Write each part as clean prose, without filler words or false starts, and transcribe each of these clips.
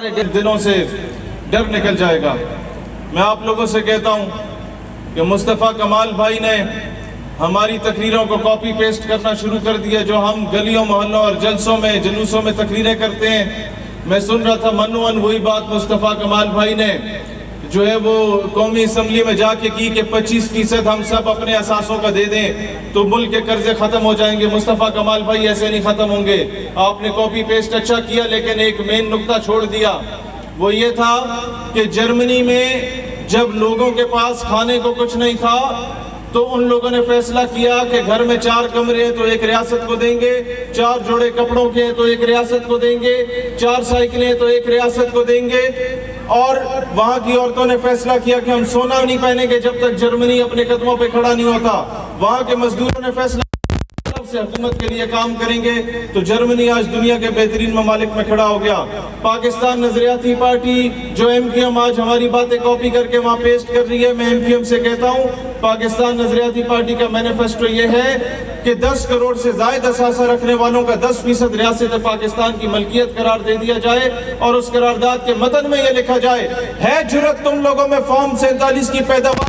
دلوں سے ڈر نکل جائے گا۔ میں آپ لوگوں سے کہتا ہوں کہ مصطفیٰ کمال بھائی نے ہماری تقریروں کو کاپی پیسٹ کرنا شروع کر دیا، جو ہم گلیوں محلوں اور جلسوں میں جلوسوں میں تقریریں کرتے ہیں۔ میں سن رہا تھا منوان وہی بات مصطفیٰ کمال بھائی نے جو ہے وہ قومی اسمبلی میں جا کے کی کہ 25% ہم سب اپنے اثاثوں کا دے دیں تو ملک کے قرضے ختم ہو جائیں گے۔ مصطفیٰ کمال بھائی ایسے نہیں ختم ہوں گے۔ آپ نے کاپی پیسٹ اچھا کیا، لیکن ایک مین نقطہ چھوڑ دیا، وہ یہ تھا کہ جرمنی میں جب لوگوں کے پاس کھانے کو کچھ نہیں تھا تو ان لوگوں نے فیصلہ کیا کہ گھر میں 4 کمرے ہیں تو ایک ریاست کو دیں گے، 4 جوڑے کپڑوں کے ہیں تو ایک ریاست کو دیں گے، 4 سائیکلیں تو ایک ریاست کو دیں گے۔ اور وہاں کی عورتوں نے فیصلہ کیا کہ ہم سونا نہیں پہنیں گے جب تک جرمنی اپنے قدموں پہ کھڑا نہیں ہوتا۔ وہاں کے مزدوروں نے فیصلہ سے حکومت کے لیے کام کریں گے تو جرمنی آج دنیا کے بہترین ممالک میں کھڑا ہو گیا۔ پاکستان نظریاتی پارٹی جو ایم کیو ایم آج ہماری باتیں کاپی کر کے وہاں پیسٹ کر رہی ہے، میں ایم کیو ایم سے کہتا ہوں پاکستان نظریاتی پارٹی کا مینیفیسٹو یہ ہے کہ 10 کروڑ سے زائد اثاثہ رکھنے والوں کا 10% ریاست پاکستان کی ملکیت قرار دے دیا جائے، اور اس قرارداد کے متن میں یہ لکھا جائے ہے جرأت تم لوگوں میں فارم 47 کی پیداوار،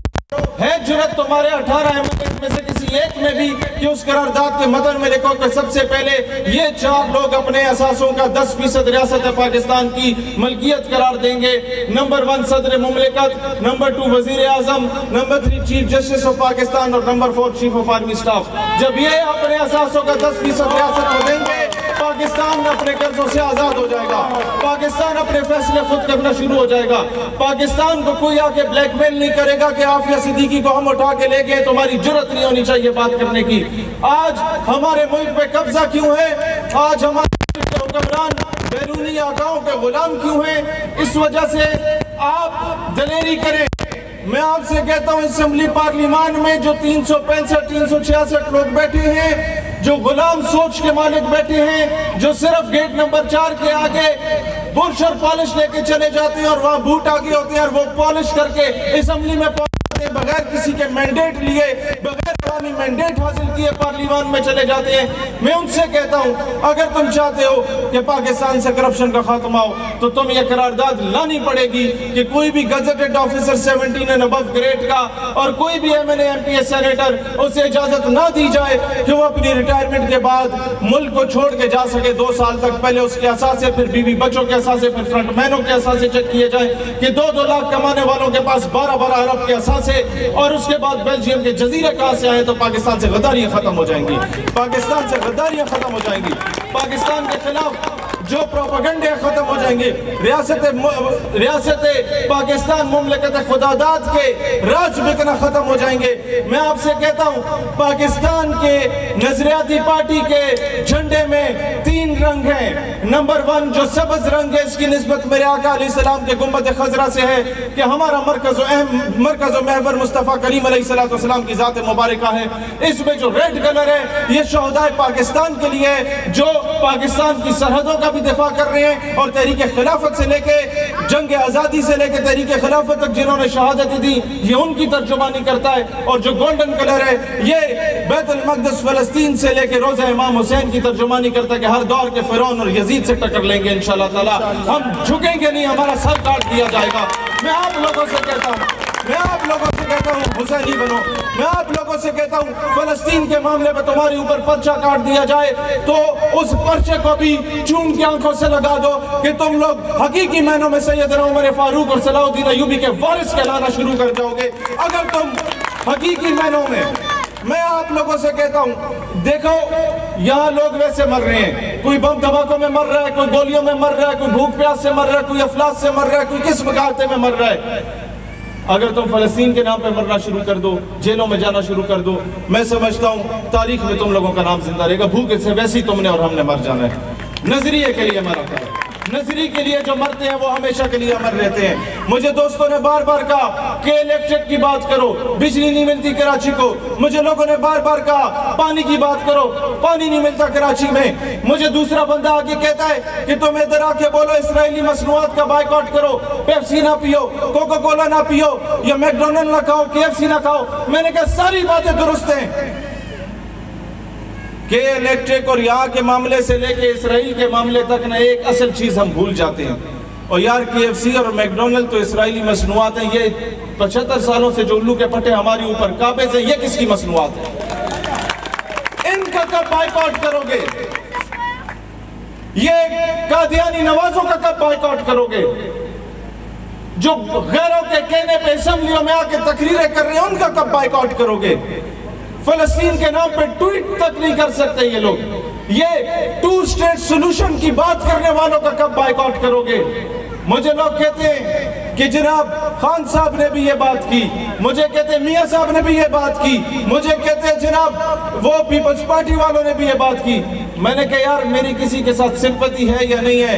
ہے جرأت تمہارے 18 ایم میں سے کسی ایک میں بھی کہ اس قرارداد کے متن میں لکھو کہ سب سے پہلے یہ 4 لوگ اپنے اثاثوں کا 10% ریاست پاکستان کی ملکیت قرار دیں گے۔ نمبر 1 صدر مملکت، نمبر 2 وزیر اعظم، number 3 chief justice of Pakistan, اور number 4 chief of army staff. جب یہ اپنے اثاثوں کا 10% ریاست کو دیں گے، پاکستان اپنے قرضوں سے آزاد ہو جائے گا، پاکستان اپنے فیصلے خود کرنا شروع ہو جائے گا۔ پاکستان کو کوئی آکے بلیک میل نہیں کرے گا کہ عافیہ صدیقی کو ہم اٹھا کے لے گئے، تمہاری جرأت نہیں ہونی چاہیے بات کرنے کی۔ آج ہمارے ملک پہ قبضہ کیوں ہے؟ آج ہمارے حکمران بیرونی آقاؤں کے غلام کیوں ہیں؟ اس وجہ سے آپ دلیری کریں۔ میں آپ سے کہتا ہوں اسمبلی پارلیمان میں جو 365 366 لوگ بیٹھے ہیں، جو غلام سوچ کے مالک بیٹھے ہیں، جو صرف گیٹ نمبر 4 کے آگے برش اور پالش لے کے چلے جاتے ہیں اور وہاں بوٹ آگے ہوتے ہیں اور وہ پالش کر کے اسمبلی میں بغیر کسی کے مینڈیٹ لیے، بغیر قومی مینڈیٹ حاصل کیے پارلیمان میں چلے جاتے ہیں۔ میں ان سے کہتا ہوں اگر تم چاہتے ہو کہ پاکستان سے کرپشن کا خاتمہ ہو تو تم یہ قرارداد لانی پڑے گی کہ کوئی بھی gazetted officer 17 and above grade کا اور کوئی بھی M N A M P S senator اسے اجازت نہ دی جائے کہ وہ اپنی ریٹائرمنٹ کے بعد ملک کو چھوڑ کے جا سکے 2 سال تک۔ پہلے اس کے اثاثے، پھر بیوی بچوں کے اثاثے، پھر فرنٹ مینوں کے اثاثے چیک کیے جائیں کہ 2 لاکھ کمانے والوں کے پاس 12 ارب کے اثاثے، اور اس کے بعد بیلجیم کے جزیرے کہاں سے آئے تو پاکستان سے غداریاں ختم ہو جائیں گی، پاکستان سے غداریاں ختم ہو جائیں گی، پاکستان کے خلاف جو پروپیگنڈے ختم ہو جائیں گے، ریاست پاکستان مملکت خداداد کے راج بکنا ختم ہو جائیں گے۔ میں آپ سے کہتا ہوں پاکستان کے نظریاتی پارٹی کے جھنڈے میں 3 رنگ ہیں۔ نمبر 1 جو سبز رنگ ہے، اس کی نسبت میرے آقا علیہ السلام کے گنبد خضرا سے ہے کہ ہمارا مرکز و محور مصطفیٰ کریم علیہ السلام کی ذات مبارکہ ہے۔ اس میں جو ریڈ کلر ہے یہ شہدائے پاکستان کے لیے ہے، جو پاکستان کی سرحدوں کا بھی دفاع کر رہے ہیں اور تحریک خلافت سے لے کے جنگ آزادی سے لے کے تحریک خلافت تک جنہوں نے شہادت دی، یہ ان کی ترجمانی کرتا ہے۔ اور جو گولڈن کلر ہے یہ بیت المقدس فلسطین سے لے کے روضہ امام حسین کی ترجمانی کرتا ہے کہ ہر دور کے فرعون اور یزید سے ٹکر لیں گے انشاءاللہ تعالی، ہم جھکیں گے نہیں، ہمارا سر کاٹ دیا جائے گا۔ میں آپ لوگوں سے کہتا ہوں حسینی بنو، میں آپ لوگوں سے کہتا ہوں فلسطین کے معاملے میں تمہارے اوپر پرچہ کاٹ دیا جائے تو اس پرچے کو بھی چون کی آنکھوں سے لگا دو کہ تم لوگ حقیقی معنوں میں سیدنا عمر فاروق اور صلاح الدین ایوبی کے وارث کہلانا شروع کر جاؤ گے اگر تم حقیقی معنوں میں۔ میں آپ لوگوں سے کہتا ہوں دیکھو یہاں لوگ ویسے مر رہے ہیں، کوئی بم دھماکوں میں مر رہا ہے، کوئی گولیوں میں مر رہا ہے، کوئی بھوک پیاس سے مر رہا ہے، کوئی افلاس سے مر رہا ہے، کوئی کس مقاتے میں مر رہا ہے۔ اگر تم فلسطین کے نام پہ مرنا شروع کر دو، جیلوں میں جانا شروع کر دو، میں سمجھتا ہوں تاریخ میں تم لوگوں کا نام زندہ رہے گا۔ بھوک سے ویسے ہی تم نے اور ہم نے مر جانا ہے۔ نظریے کے لیے مرا ہے، نظری کے لیے جو مرتے ہیں وہ ہمیشہ کے لیے امر رہتے ہیں۔ مجھے دوستوں نے بار بار کہا کہ الیکٹرک کی بات کرو، بجلی نہیں ملتی کراچی کو۔ مجھے لوگوں نے بار بار کہا پانی کی بات کرو، پانی نہیں ملتا کراچی میں۔ مجھے دوسرا بندہ آگے کہتا ہے کہ تم ادھر آ کے بولو اسرائیلی مصنوعات کا بائیکاٹ کرو، پیپسی نہ پیو، کوکا کولا نہ پیو، یا میکڈونلڈ نہ کھاؤ، KFC نہ کھاؤ۔ میں نے کہا ساری باتیں درست ہیں کہ الیکٹرک اور یہاں کے معاملے سے لے کے اسرائیل کے معاملے تک نہ ایک اصل چیز ہم بھول جاتے ہیں، اور یار KFC اور میکڈونلڈ تو اسرائیلی مصنوعات ہیں، یہ 75 سالوں سے جو الو کے پٹے ہمارے اوپر قابض ہیں، یہ کس کی مصنوعات ہیں؟ ان کا کب بائیکاٹ کرو گے؟ یہ قادیانی نوازوں کا کب بائیکاٹ کرو گے؟ جو غیروں کے کہنے پہ اسمبلیوں میں آ کے تقریریں کر رہے ہیں، ان کا کب بائیکاٹ کرو گے؟ فلسطین کے نام پہ ٹویٹ تک نہیں کر سکتے یہ لوگ۔ یہ 2 اسٹیٹ سولوشن کی بات کرنے والوں کا کب بائیکاٹ کرو گے؟ مجھے لوگ کہتے ہیں کہ جناب خان صاحب نے بھی یہ بات کی، مجھے کہتے ہیں میاں صاحب نے بھی یہ بات کی، مجھے کہتے ہیں جناب وہ پیپلز پارٹی والوں نے بھی یہ بات کی۔ میں نے کہا یار میری کسی کے ساتھ سمپتی ہے یا نہیں ہے،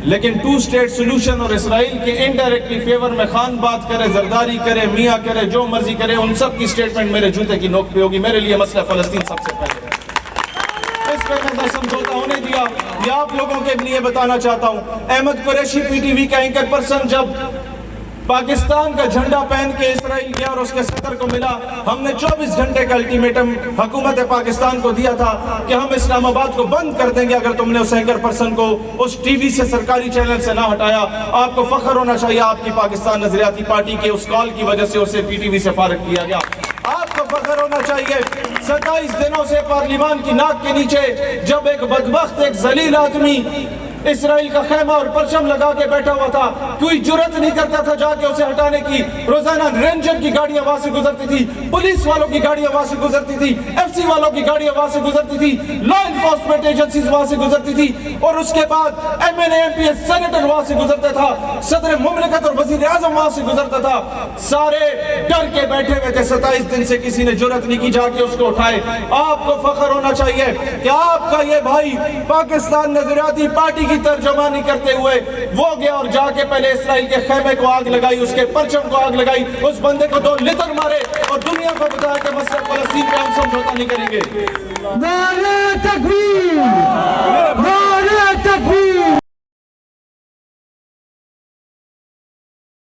لیکن 2 اسٹیٹ سولوشن اور اسرائیل کے انڈائریکٹلی فیور میں خان بات کرے، زرداری کرے، میاں کرے، جو مرضی کرے، ان سب کی سٹیٹمنٹ میرے جوتے کی نوک پہ ہوگی۔ میرے لیے مسئلہ فلسطین سب سے پہلے ہے، اس پہ میں نہ سمجھوتا ہونے دیا۔ یہ آپ لوگوں کے لیے بتانا چاہتا ہوں، احمد قریشی PTV کا اینکر پرسن جب پاکستان کا جھنڈا پہن کے اسرائیل گیا اور اس کے صدر کو ملا، ہم نے 24 گھنٹے کا الٹیمیٹم حکومت پاکستان کو دیا تھا کہ ہم اسلام آباد کو بند کر دیں گے اگر تم نے اس اینکر پرسن کو اس ٹی وی سے، سرکاری چینل سے نہ ہٹایا۔ آپ کو فخر ہونا چاہیے، آپ کی پاکستان نظریاتی پارٹی کے اس کال کی وجہ سے اسے PTV سے فارغ کیا گیا۔ آپ کو فخر ہونا چاہیے 27 دنوں سے پارلیمان کی ناک کے نیچے جب ایک بدبخت، ایک ذلیل آدمی اسرائیل کا خیمہ اور پرچم لگا کے بیٹھا ہوا تھا، کوئی جرت نہیں کرتا تھا جا کے اسے ہٹانے کی۔ روزانہ رینجر کی گاڑیاں وہاں سے گزرتی تھی، پولیس والوں کی گاڑیاں وہاں سے گزرتی تھی، FC والوں کی گاڑیاں وہاں سے گزرتی تھی، لا انفورسمنٹ ایجنسیز وہاں سے گزرتی تھی، اور اس کے بعد MNA MPs سینیٹر وہاں سے گزرتا تھا، صدر مملکت اور وزیر اعظم وہاں سے گزرتا تھا۔ سارے ڈر کے بیٹھے ہوئے تھے، 27 دن سے کسی نے جرت نہیں کی جا کے اس کو اٹھائے۔ آپ کو فخر ہونا چاہیے کہ آپ کا یہ بھائی پاکستان نظریاتی پارٹی کی ترجمانی کرتے ہوئے وہ گیا اور جا کے پہلے اسرائیل کے خیمے کو آگ لگائی، اس کے پرچم کو آگ لگائی، اس بندے کو 2 لتر مارے اور دنیا کو بتایا کہ مسئلہ فلسطین پہ ہم سمجھوتا نہیں کریں گے۔ نعرہ تکبیر!